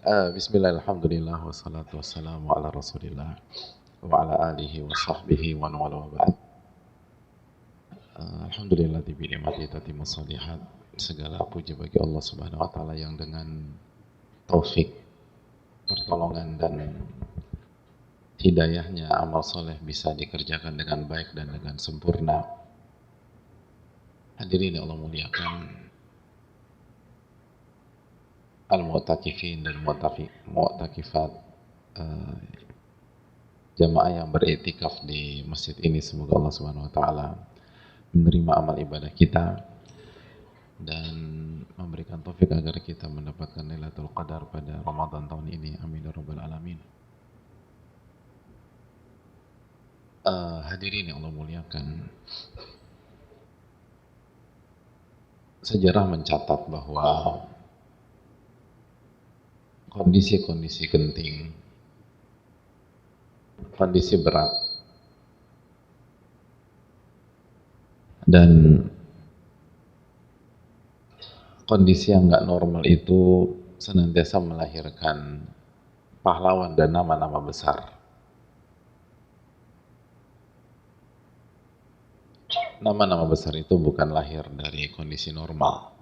Bismillah, alhamdulillah, wassalatu wassalamu ala rasulillah wa ala alihi wa sahbihi wa wala wa ba'd. Alhamdulillah di bi'imati tatimu salihat. Segala puji bagi Allah subhanahu wa ta'ala yang dengan taufik, pertolongan dan hidayahnya amal soleh bisa dikerjakan dengan baik dan dengan sempurna. Hadirin yang Allah muliakan, al-mu'takifin dan mu'takifat, jamaah yang beriktikaf di masjid ini, semoga Allah Subhanahu wa taala menerima amal ibadah kita dan memberikan taufik agar kita mendapatkan Lailatul Qadar pada Ramadan tahun ini. Amin ya rabbal alamin. Hadirin yang Allah muliakan, sejarah mencatat bahwa kondisi-kondisi genting, kondisi berat, dan kondisi yang nggak normal itu senantiasa melahirkan pahlawan dan nama-nama besar. Nama-nama besar itu bukan lahir dari kondisi normal,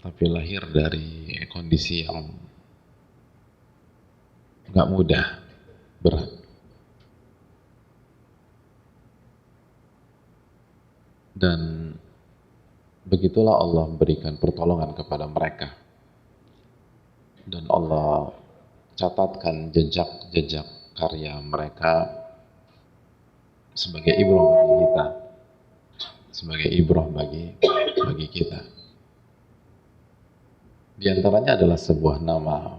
tapi lahir dari kondisi yang nggak mudah, berat. Dan begitulah Allah berikan pertolongan kepada mereka. Dan Allah catatkan jejak-jejak karya mereka sebagai ibrah bagi kita, sebagai ibrah bagi kita. Di antaranya adalah sebuah nama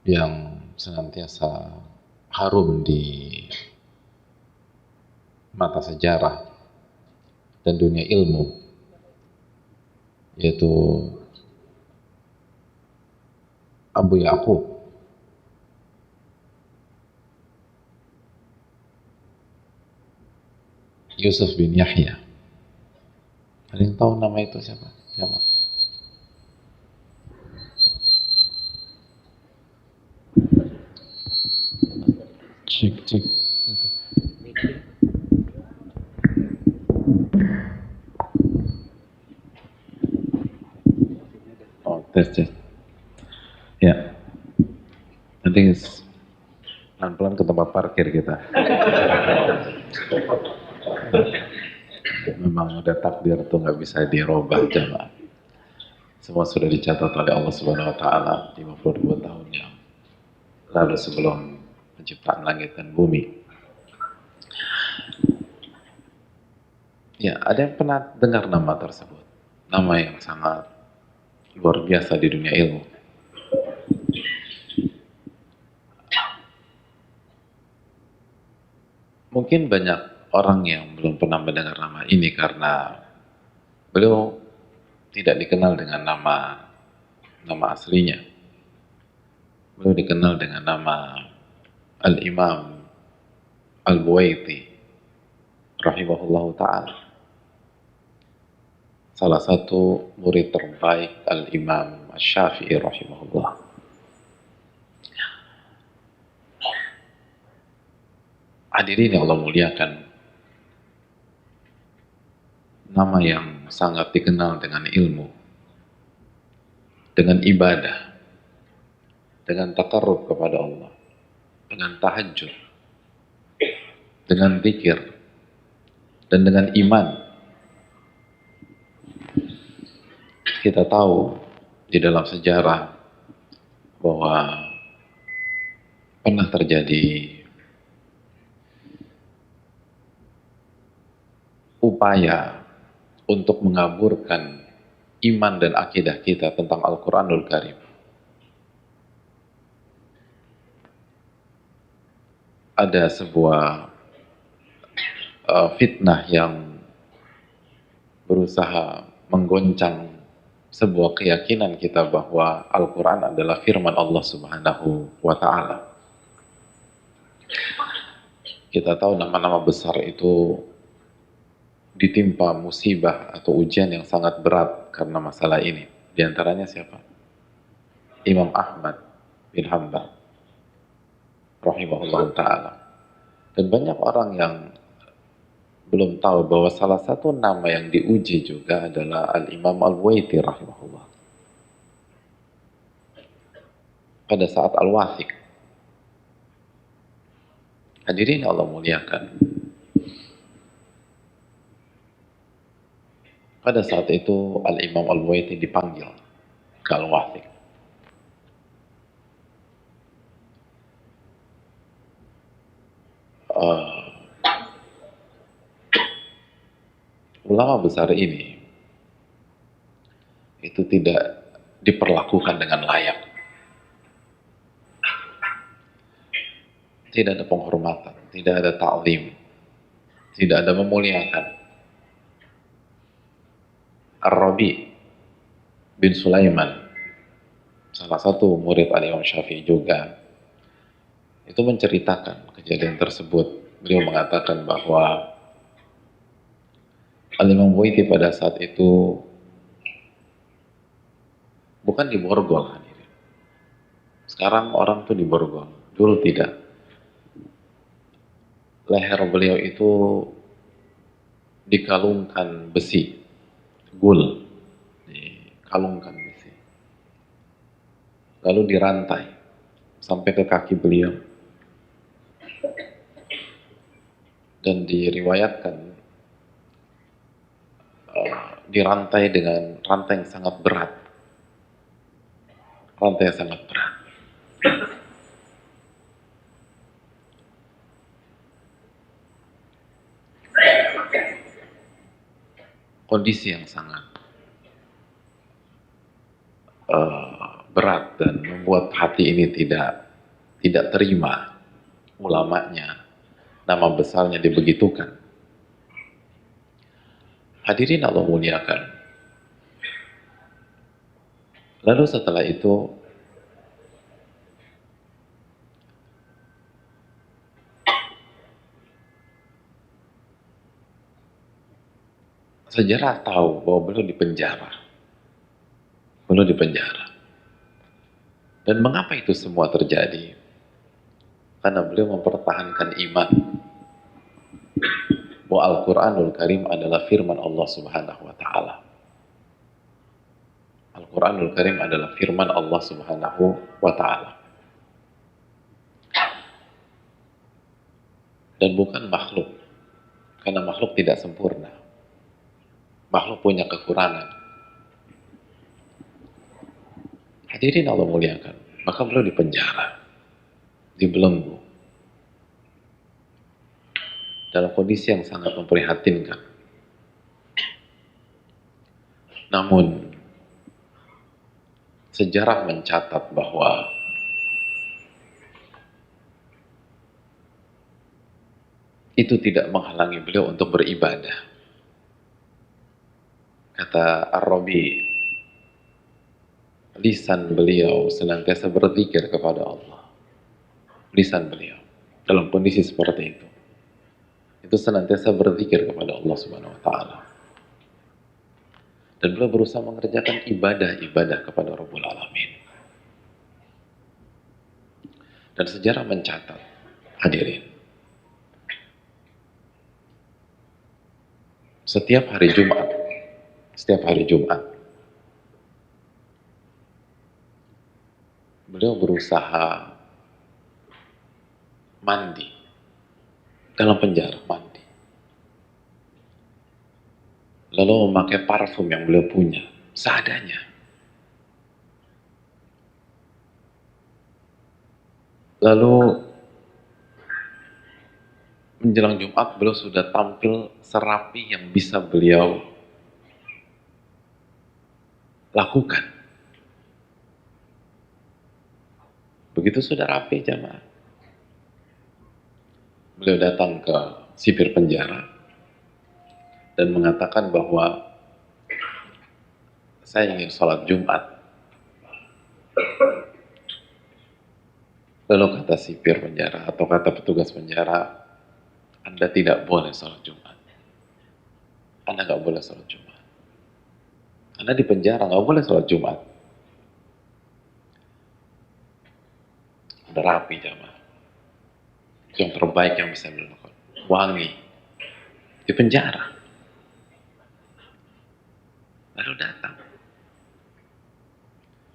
yang senantiasa harum di mata sejarah dan dunia ilmu, yaitu Abu Ya'qub, Yusuf bin Yahya. Ada yang tahu nama itu siapa? Siapa? Cik. Oh, tes. Ya, nanti pelan-pelan ke tempat parkir kita. Memang udah takdir tuh nggak bisa dirubah jemaah. Semua sudah dicatat oleh Allah Subhanahu wa taala 52 tahun yang lalu sebelum penciptaan langit dan bumi. Ya, ada yang pernah dengar nama tersebut? Nama yang sangat luar biasa di dunia ilmu. Mungkin banyak orang yang belum pernah mendengar nama ini karena beliau tidak dikenal dengan nama aslinya. Beliau dikenal dengan nama Al-Imam Al-Buwaiti rahimahullahu ta'ala, salah satu murid terbaik Al-Imam Asy-Syafi'i rahimahullah. Hadirin yang Allah muliakan, nama yang sangat dikenal dengan ilmu, dengan ibadah, dengan taqarrub kepada Allah, dengan tahajud, dengan zikir, dan dengan iman. Kita tahu di dalam sejarah bahwa pernah terjadi upaya untuk mengaburkan iman dan akidah kita tentang Al-Quranul Karim. Ada sebuah fitnah yang berusaha menggoncang sebuah keyakinan kita bahwa Al-Quran adalah firman Allah Subhanahu wa ta'ala. Kita tahu nama-nama besar itu ditimpa musibah atau ujian yang sangat berat karena masalah ini. Di antaranya siapa? Imam Ahmad bin Hanbal rahimahullah ta'ala. Dan banyak orang yang belum tahu bahwa salah satu nama yang diuji juga adalah Al-Imam Al-Waiti rahimahullah. Pada saat Al-Wathiq. Hadirin Allah muliakan. Pada saat itu Al-Imam Al-Waiti dipanggil ke Al-Wathiq. Ulama besar ini itu tidak diperlakukan dengan layak. Tidak ada penghormatan, tidak ada ta'lim, tidak ada memuliakan. Ar-Rabi bin Sulaiman, salah satu murid Al-Imam Syafi'i juga, itu menceritakan kejadian tersebut. Beliau mengatakan bahwa Al-Imam Waiti pada saat itu bukan diborgol. Sekarang orang tuh diborgol, dulu tidak. Leher beliau itu dikalungkan besi, gul, dikalungkan besi, lalu dirantai sampai ke kaki beliau, dan diriwayatkan dirantai dengan rantai yang sangat berat, rantai yang sangat berat. Kondisi yang sangat berat dan membuat hati ini tidak terima ulamanya, nama besarnya dibegitukan. Hadirin Allah muliakan. Lalu setelah itu sejarah tahu bahwa beliau dipenjara. Beliau dipenjara. Dan mengapa itu semua terjadi? Karena beliau mempertahankan iman bahwa Al-Quranul Karim adalah firman Allah Subhanahu wa Ta'ala. Al-Quranul Karim adalah firman Allah Subhanahu wa Ta'ala. Dan bukan makhluk. Karena makhluk tidak sempurna. Makhluk punya kekurangan. Hadirin Allah muliakan. Maka beliau dipenjara, dibelenggu, dalam kondisi yang sangat memprihatinkan. Namun sejarah mencatat bahwa itu tidak menghalangi beliau untuk beribadah. Kata Ar-Rabi, lisan beliau senantiasa berzikir kepada Allah. Lisan beliau dalam kondisi seperti itu senantiasa berzikir kepada Allah Subhanahu wa Ta'ala. Dan beliau berusaha mengerjakan ibadah-ibadah kepada Rabbul Alamin. Dan sejarah mencatat, hadirin, setiap hari Jumat beliau berusaha mandi dalam penjara, mandi, lalu memakai parfum yang beliau punya seadanya, lalu menjelang Jumat beliau sudah tampil serapi yang bisa beliau lakukan. Begitu sudah rapi jamaah, beliau datang ke sipir penjara dan mengatakan bahwa saya ingin sholat Jumat. Lalu kata sipir penjara atau kata petugas penjara, Anda tidak boleh sholat Jumat. Anda nggak boleh sholat Jumat. Anda di penjara nggak boleh sholat Jumat. Udah rapi jamaah. Yang terbaik yang bisa dilakukan. Wangi. Di penjara. Lalu datang.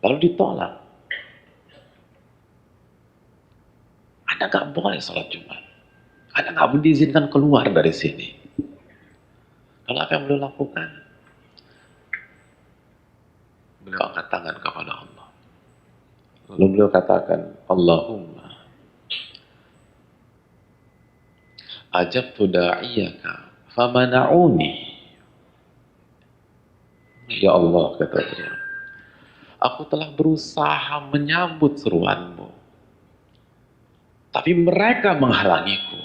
Lalu ditolak. Anda nggak boleh sholat Jumat. Anda nggak boleh diizinkan keluar dari sini. Lalu apa yang beliau lakukan? Beliau angkat tangan kepada Allah. Lalu beliau katakan, Allahumma ajabtu da'iyaka famana'uni. Ya Allah, kata beliau, aku telah berusaha menyambut seruanmu, tapi mereka menghalangiku.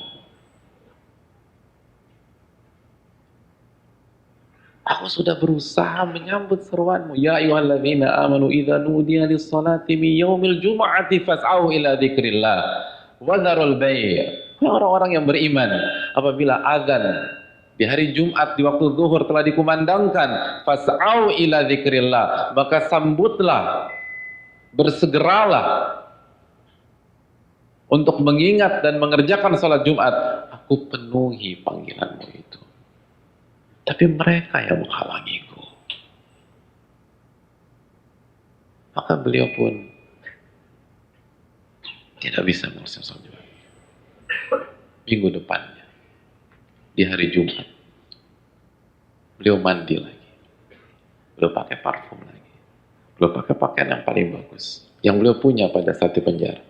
Aku sudah berusaha menyambut seruanmu. Ya ayyuhalladzina amanu idza nudiya lis-salati min yaumil jum'ati fas'au ila dzikrillah wa dzarul bai'. Orang-orang yang beriman, apabila azan di hari Jumat di waktu zuhur telah dikumandangkan, fas'au ila dzikrillah, maka sambutlah, bersegeralah untuk mengingat dan mengerjakan salat Jumat. Aku penuhi panggilanmu itu. Tapi mereka yang menghalangiku. Maka beliau pun tidak bisa menguruskan sholat Jumat. Minggu depannya, di hari Jumat, beliau mandi lagi. Beliau pakai parfum lagi. Beliau pakai pakaian yang paling bagus, yang beliau punya pada saat di penjara.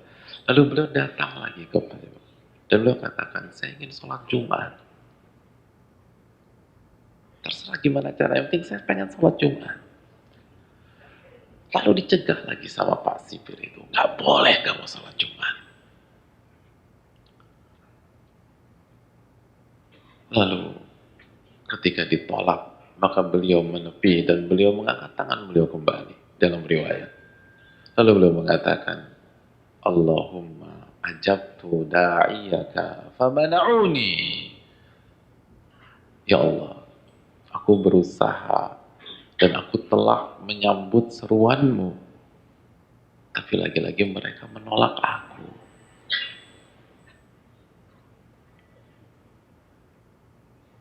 Lalu beliau datang lagi kepada beliau. Dan beliau katakan, saya ingin sholat Jumat. Terserah gimana cara, yang penting saya pengen sholat Jumat. Lalu dicegah lagi sama Pak Sipir itu, nggak boleh kamu sholat Jumat. Lalu ketika ditolak, maka beliau menepi dan beliau mengangkat tangan beliau kembali dalam riwayat. Lalu beliau mengatakan, Allahumma ajabtu da'iyaka famana'uni. Ya Allah, aku berusaha dan aku telah menyambut seruanmu, tapi lagi-lagi mereka menolak aku.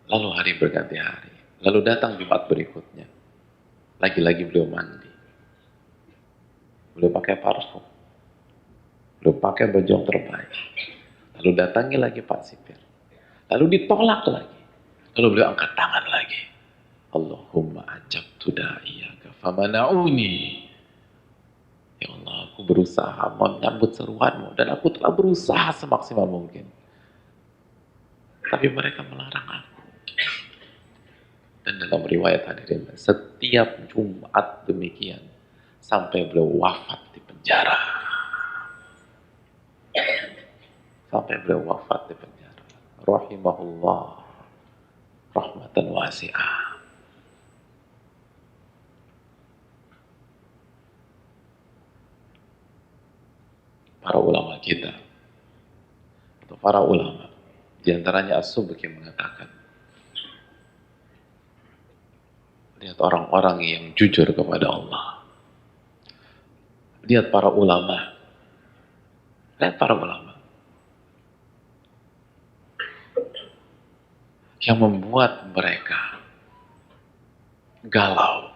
Lalu hari berganti hari. Lalu datang Jumat berikutnya. Lagi-lagi beliau mandi. Beliau pakai parfum. Beliau pakai baju yang terbaik. Lalu datangi lagi Pak Sipir. Lalu ditolak lagi. Lalu beliau angkat tangan lagi. Allahumma ajabtu da'iyaka famana'uni. Ya Allah, aku berusaha menyambut seruanmu dan aku telah berusaha semaksimal mungkin. Tapi mereka melarang aku. Dan dalam riwayat hadirin, setiap Jumat demikian sampai beliau wafat di penjara. Sampai beliau wafat di penjara. Rahimahullah rahmatan wasi'ah. Para ulama kita, atau para ulama, diantaranya As-Subki mengatakan, lihat orang-orang yang jujur kepada Allah. Lihat para ulama. Lihat para ulama. Yang membuat mereka galau.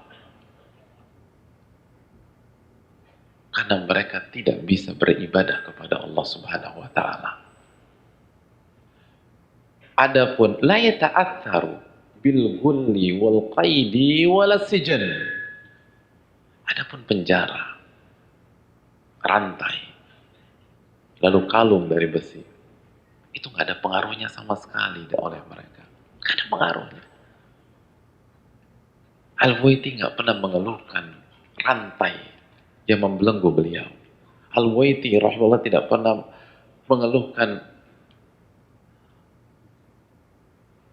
Karena mereka tidak bisa beribadah kepada Allah Subhanahu wa Ta'ala. Adapun la yata'atharu bil ghulli wal qaidi wal sijan. Adapun penjara, rantai, lalu kalung dari besi, itu nggak ada pengaruhnya sama sekali oleh mereka. Nggak ada pengaruhnya. Al-Waiti nggak pernah mengeluhkan rantai yang membelenggu beliau. Al-Waiti rahimahullah tidak pernah mengeluhkan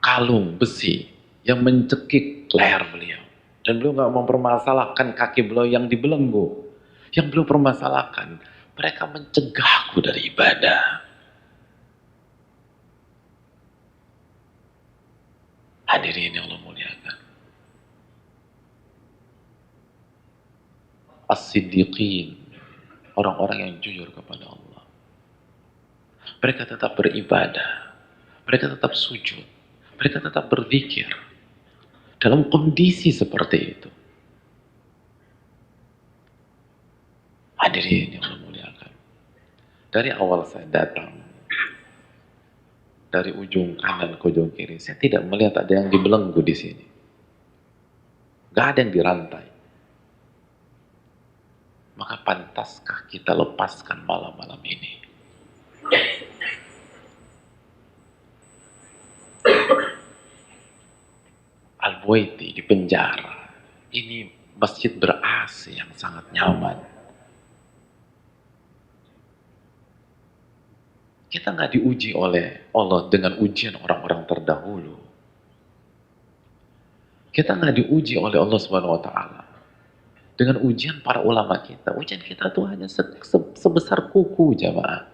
kalung besi yang mencekik leher beliau. Dan beliau nggak mempermasalahkan kaki beliau yang dibelenggu. Yang beliau permasalahkan, mereka mencegahku dari ibadah. Hadirin yang Allah muliakan. as-siddiqin, orang-orang yang jujur kepada Allah. Mereka tetap beribadah, mereka tetap sujud, mereka tetap berzikir dalam kondisi seperti itu. Hadirin yang Allah muliakan, dari awal saya datang, dari ujung kanan ke ujung kiri, saya tidak melihat ada yang dibelenggu di sini. Gak ada yang dirantai. Maka pantaskah kita lepaskan malam-malam ini? Al-Buaiti di penjara. Ini masjid ber-AC yang sangat nyaman. Kita nggak diuji oleh Allah dengan ujian orang-orang terdahulu. Kita nggak diuji oleh Allah Subhanahu Wa Taala dengan ujian para ulama kita. Ujian kita tuh hanya sebesar kuku, jamaah.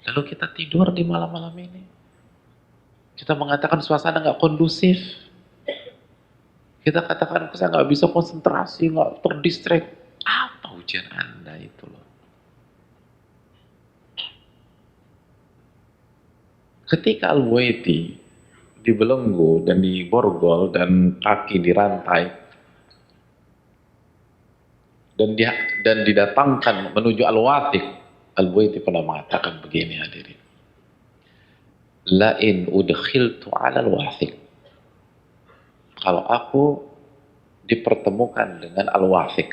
Lalu kita tidur di malam-malam ini. Kita mengatakan suasana nggak kondusif. Kita katakan saya nggak bisa konsentrasi, nggak terdistract. Apa ujian Anda itu loh? Ketika Al-Buaiti dibelenggu dan diborgol dan kaki dirantai dan didatangkan menuju Al-Wathiq, Al-Buaiti pernah mengatakan begini, hadirin. Lain udkhiltu 'ala al-Wathiq. Kalau aku dipertemukan dengan Al-Wathiq,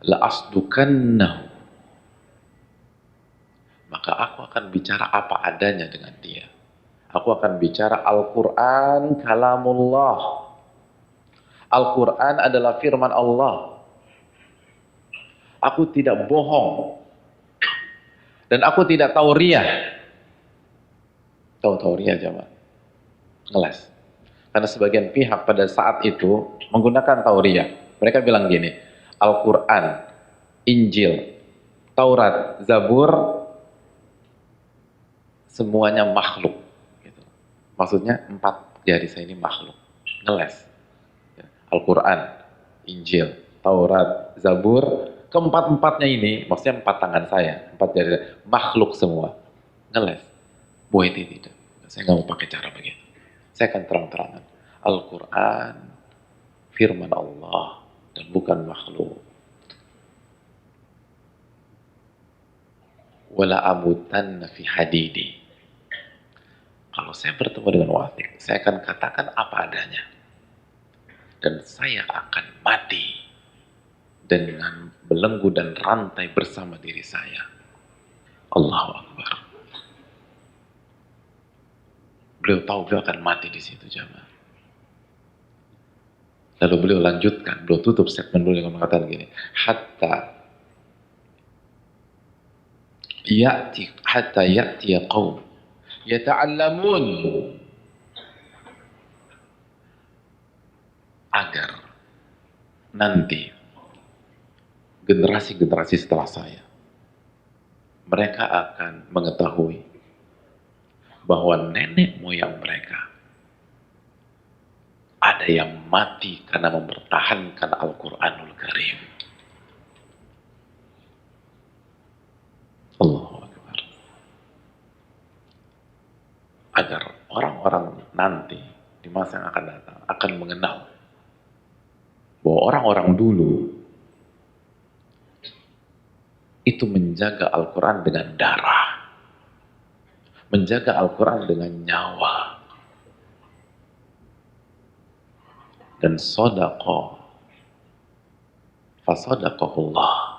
la asdukannahu, maka aku akan bicara apa adanya dengan dia. Aku akan bicara Al-Quran kalamullah. Al-Quran adalah firman Allah. Aku tidak bohong. Dan aku tidak tauriah. Tahu tauriah, jemaah? Ngeles. Karena sebagian pihak pada saat itu menggunakan tauriah. Mereka bilang gini, Al-Quran, Injil, Taurat, Zabur, semuanya makhluk. Gitu. Maksudnya 4 jari saya ini makhluk. Ngeles. Al-Quran, Injil, Taurat, Zabur, keempat-empatnya ini, maksudnya 4 tangan saya, 4 jari saya, makhluk semua. Ngeles. Buaiti tidak. Saya nggak mau pakai cara begitu. Saya akan terang-terangan. Al-Quran, firman Allah, dan bukan makhluk. Wala amutanna fi hadidi. Kalau saya bertemu dengan Wathiq, saya akan katakan apa adanya. Dan saya akan mati dengan belenggu dan rantai bersama diri saya. Allahu Akbar. Beliau tahu beliau akan mati di situ, jamaah. Lalu beliau lanjutkan, beliau tutup statement beliau dengan mengatakan gini, hatta ya'ti qaum yata'allamun, agar nanti generasi-generasi setelah saya mereka akan mengetahui bahwa nenek moyang mereka ada yang mati karena mempertahankan Al-Quranul Karim. Allahu Akbar. Agar orang-orang nanti di masa yang akan datang akan mengenal bahwa orang-orang dulu itu menjaga Al-Quran dengan darah, menjaga Al-Quran dengan nyawa, dan sodaqah, fasadaqahullah.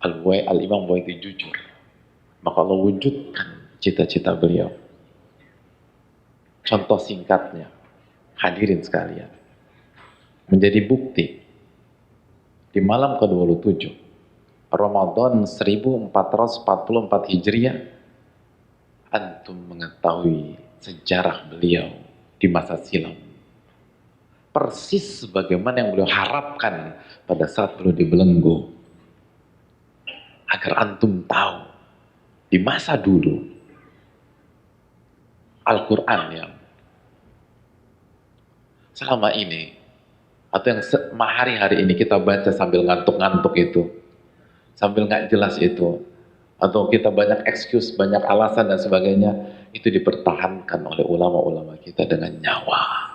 Al-Imam Buaiti jujur, maka Allah wujudkan cita-cita beliau. Contoh singkatnya, hadirin sekalian, menjadi bukti di malam ke-27 Ramadan 1444 Hijriah, antum mengetahui sejarah beliau di masa silam. Persis sebagaimana yang beliau harapkan pada saat beliau dibelenggu. Agar antum tahu di masa dulu Al-Quran yang selama ini, atau yang hari-hari ini kita baca sambil ngantuk-ngantuk itu, sambil nggak jelas itu, atau kita banyak excuse, banyak alasan dan sebagainya, itu dipertahankan oleh ulama-ulama kita dengan nyawa.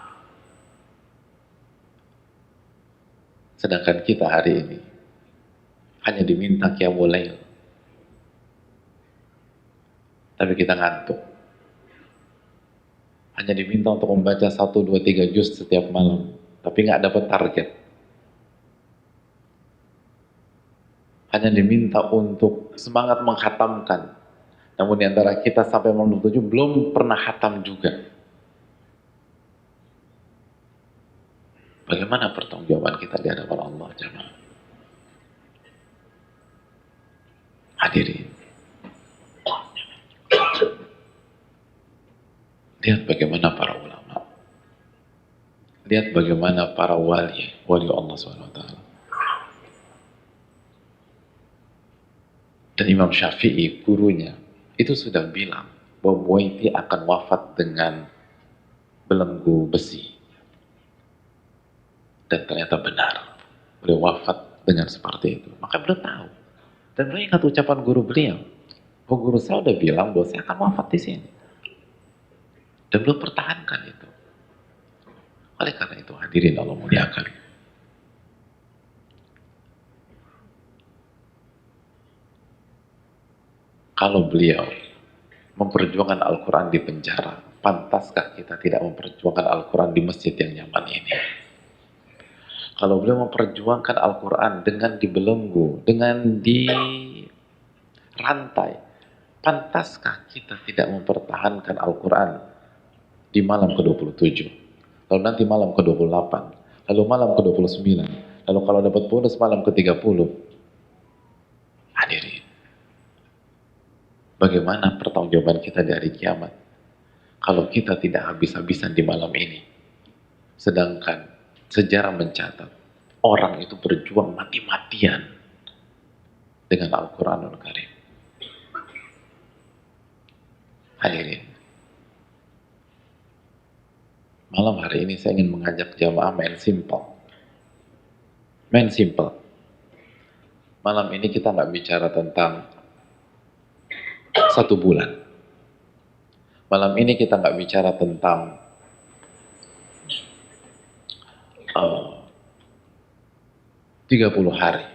Sedangkan kita hari ini hanya diminta qiyamul lail, tapi kita ngantuk. Hanya diminta untuk membaca 1, 2, 3 juz setiap malam, tapi nggak dapat target. Hanya diminta untuk semangat menghatamkan, namun di antara kita sampai malam 27 belum pernah hatam juga. Bagaimana pertanggungjawaban kita di hadapan Allah, jemaah? Hadirin, lihat bagaimana para ulama, lihat bagaimana para wali Allah SWT. Dan Imam Syafi'i, gurunya, itu sudah bilang bahwa Buaiti akan wafat dengan belenggu besi. Dan ternyata benar, beliau wafat dengan seperti itu. Maka beliau tahu. Dan beliau ingat ucapan guru beliau, bahwa guru saya udah bilang bahwa saya akan wafat di sini. Dan beliau pertahankan itu. Oleh karena itu, hadirin Allah muliakan, kalau beliau memperjuangkan Al-Quran di penjara, pantaskah kita tidak memperjuangkan Al-Quran di masjid yang nyaman ini? Kalau beliau memperjuangkan Al-Quran dengan dibelenggu, dengan dirantai, pantaskah kita tidak mempertahankan Al-Quran di malam ke-27, lalu nanti malam ke-28, lalu malam ke-29, lalu kalau dapat bonus malam ke-30? Hadirin, bagaimana pertanggungjawaban kita di hari kiamat kalau kita tidak habis-habisan di malam ini? Sedangkan sejarah mencatat orang itu berjuang mati-matian dengan Al-Quranul Karim. Hadirin, malam hari ini saya ingin mengajak jamaah main simple. Main simple. Malam ini kita nggak bicara tentang 1 bulan. Malam ini kita nggak bicara tentang 30 hari.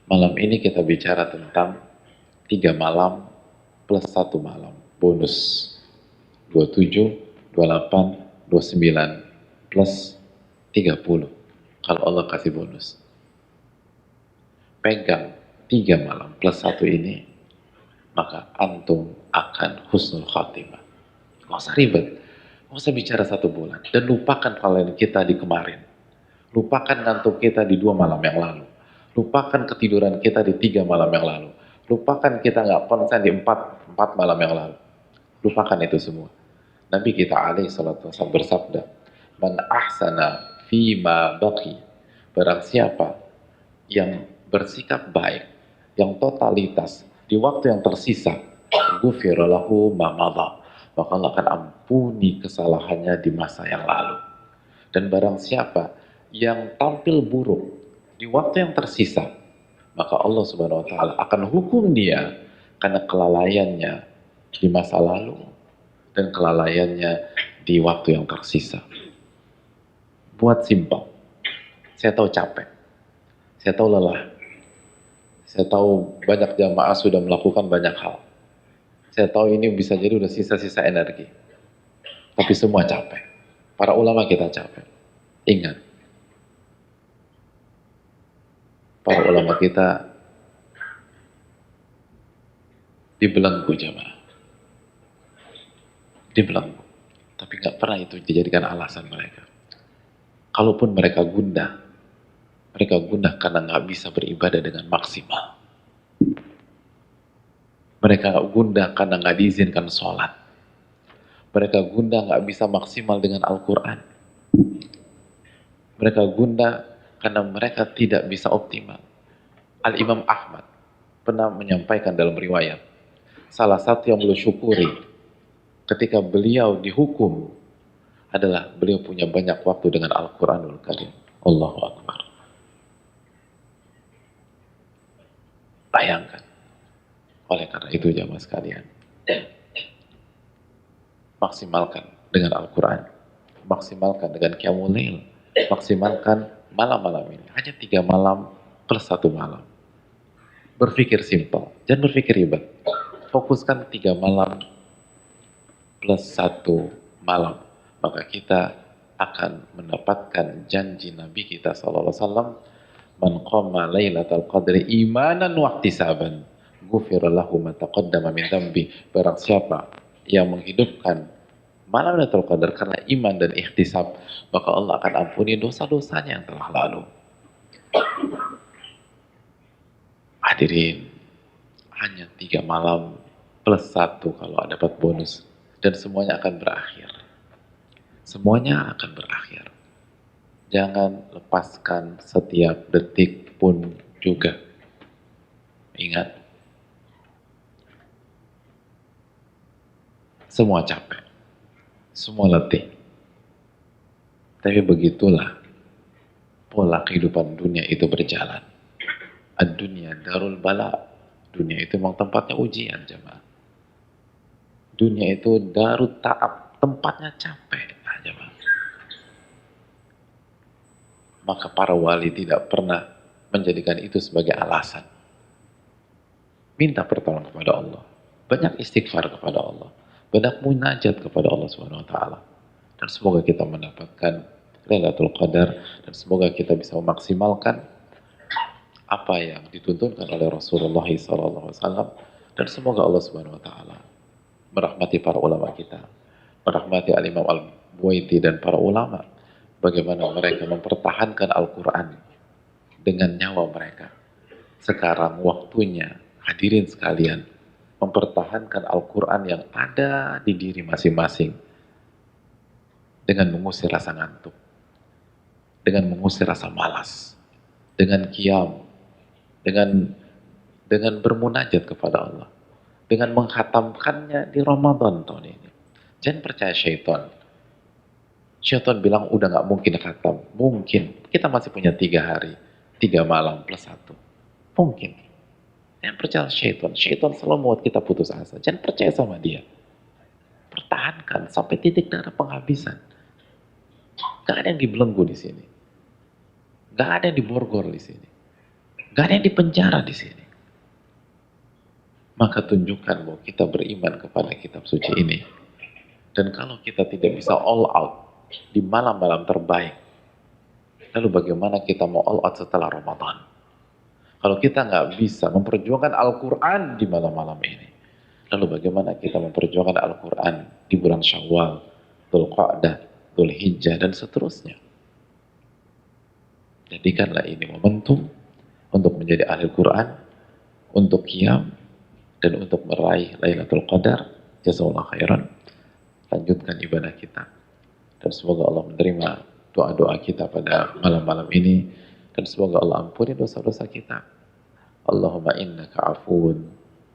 Malam ini kita bicara tentang 3 malam plus 1 malam. Bonus 27, 28, 29 plus 30. Kalau Allah kasih bonus. Pegang 3 malam plus 1 ini, maka antum akan husnul khatimah. Nggak usah ribet. Nggak usah bicara 1 bulan. Dan lupakan kalian kita di kemarin. Lupakan ngantuk kita di 2 malam yang lalu. Lupakan ketiduran kita di 3 malam yang lalu. Lupakan kita nggak konsen di 4 malam yang lalu. Lupakan itu semua. Nabi kita alaihi salatu wasallam bersabda, "Man ahsana fima baqi." Barang siapa yang bersikap baik, yang totalitas di waktu yang tersisa, ghufira lahu ma madha, maka Allah akan ampuni kesalahannya di masa yang lalu. Dan barang siapa yang tampil buruk di waktu yang tersisa, maka Allah Subhanahu wa taala akan hukum dia karena kelalaiannya di masa lalu dan kelalaiannya di waktu yang tersisa. Buat simpel. Saya tahu capek. Saya tahu lelah. Saya tahu banyak jamaah sudah melakukan banyak hal. Saya tahu ini bisa jadi udah sisa-sisa energi. Tapi semua capek. Para ulama kita capek. Ingat. Para ulama kita dibelenggu jamaah. Dibelenggu. Tapi nggak pernah itu dijadikan alasan mereka. Kalaupun mereka gundah karena nggak bisa beribadah dengan maksimal. Mereka gundah karena nggak diizinkan sholat. Mereka gundah nggak bisa maksimal dengan Al-Quran. Mereka gundah karena mereka tidak bisa optimal. Al-Imam Ahmad pernah menyampaikan dalam riwayat, salah satu yang beliau syukuri ketika beliau dihukum adalah beliau punya banyak waktu dengan Al-Quranul Karim. Allahu Akbar. Bayangkan. Oleh karena itu jamaah sekalian, maksimalkan dengan Al-Quran, maksimalkan dengan Qiyamul Lail, maksimalkan malam-malam ini. Hanya 3 malam plus 1 malam. Berpikir simpel, jangan berpikir ribet. Fokuskan 3 malam plus 1 malam. Maka kita akan mendapatkan janji Nabi kita SAW, man qama lailatal qadri imanan wa ihtisaban ghufira lahu ma taqaddama min dhanbi. Barang siapa yang menghidupkan malam Lailatul Qadar karena iman dan ihtisab, maka Allah akan ampuni dosa-dosanya yang telah lalu. Hadirin, hanya 3 malam plus 1 kalau dapat bonus, dan semuanya akan berakhir. Semuanya akan berakhir. Jangan lepaskan setiap detik pun juga. Ingat, semua capek, semua letih. Tapi begitulah pola kehidupan dunia itu berjalan. Ad-dunya darul bala. Dunia itu memang tempatnya ujian, jemaah. Dunia itu darut ta'ab, tempatnya capek, jemaah. Maka para wali tidak pernah menjadikan itu sebagai alasan. Minta pertolongan kepada Allah. Banyak istighfar kepada Allah. Banyak munajat kepada Allah Subhanahu wa taala. Dan semoga kita mendapatkan Lailatul Qadar, dan semoga kita bisa memaksimalkan apa yang dituntunkan oleh Rasulullah SAW, dan semoga Allah Subhanahu wa taala merahmati para ulama kita, merahmati Al-Imam Al-Buwaiti dan para ulama, bagaimana mereka mempertahankan Al-Quran dengan nyawa mereka. Sekarang waktunya, hadirin sekalian, mempertahankan Al-Quran yang ada di diri masing-masing dengan mengusir rasa ngantuk, dengan mengusir rasa malas, dengan qiyam, dengan bermunajat kepada Allah, dengan menghatamkannya di Ramadan tahun ini. Jangan percaya syaitan. Syaitan bilang udah nggak mungkin khatam. Mungkin. Kita masih punya 3 hari, 3 malam plus 1. Mungkin. Jangan percaya syaitan. Syaitan selalu membuat kita putus asa. Jangan percaya sama dia. Pertahankan sampai titik darah penghabisan. Gak ada yang dibelenggu di sini. Gak ada yang diborgol di sini. Gak ada yang dipenjara di sini. Maka tunjukkan bahwa kita beriman kepada kitab suci ini. Dan kalau kita tidak bisa all out di malam-malam terbaik, lalu bagaimana kita mau all out setelah Ramadan? Kalau kita nggak bisa memperjuangkan Al-Quran di malam-malam ini, lalu bagaimana kita memperjuangkan Al-Quran di bulan Syawal, Dzulqa'dah, Dzulhijjah, dan seterusnya? Jadikanlah ini momentum untuk menjadi ahli Quran, untuk qiyam, dan untuk meraih Lailatul Qadar. Jazakallahu khairan. Lanjutkan ibadah kita. Dan semoga Allah menerima doa-doa kita pada malam-malam ini. Dan semoga Allah ampuni dosa-dosa kita. Allahumma innaka afuun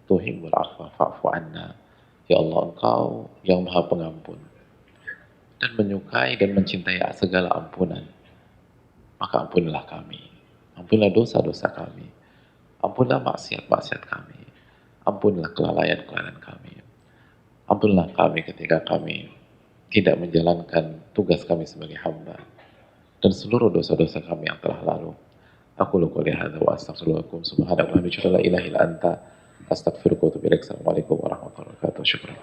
tuhibbul afwa fa'fu anna. Ya Allah, Engkau yang Maha Pengampun dan menyukai dan mencintai segala ampunan. Maka ampunilah kami. Ampunilah dosa-dosa kami. Ampunilah maksiat-maksiat kami. Ampunilah kelalaian-kelalaian kami. Ampunilah kami ketika kami tidak menjalankan tugas kami sebagai hamba, dan seluruh dosa-dosa kami yang telah lalu. Aku qouli hadza wa astaghfirullakum subhanaka wa bihamdika la ilaha illa anta astaghfiruka wa atubu ilaik. Assalamualaikum warahmatullahi wabarakatuh. Syukran.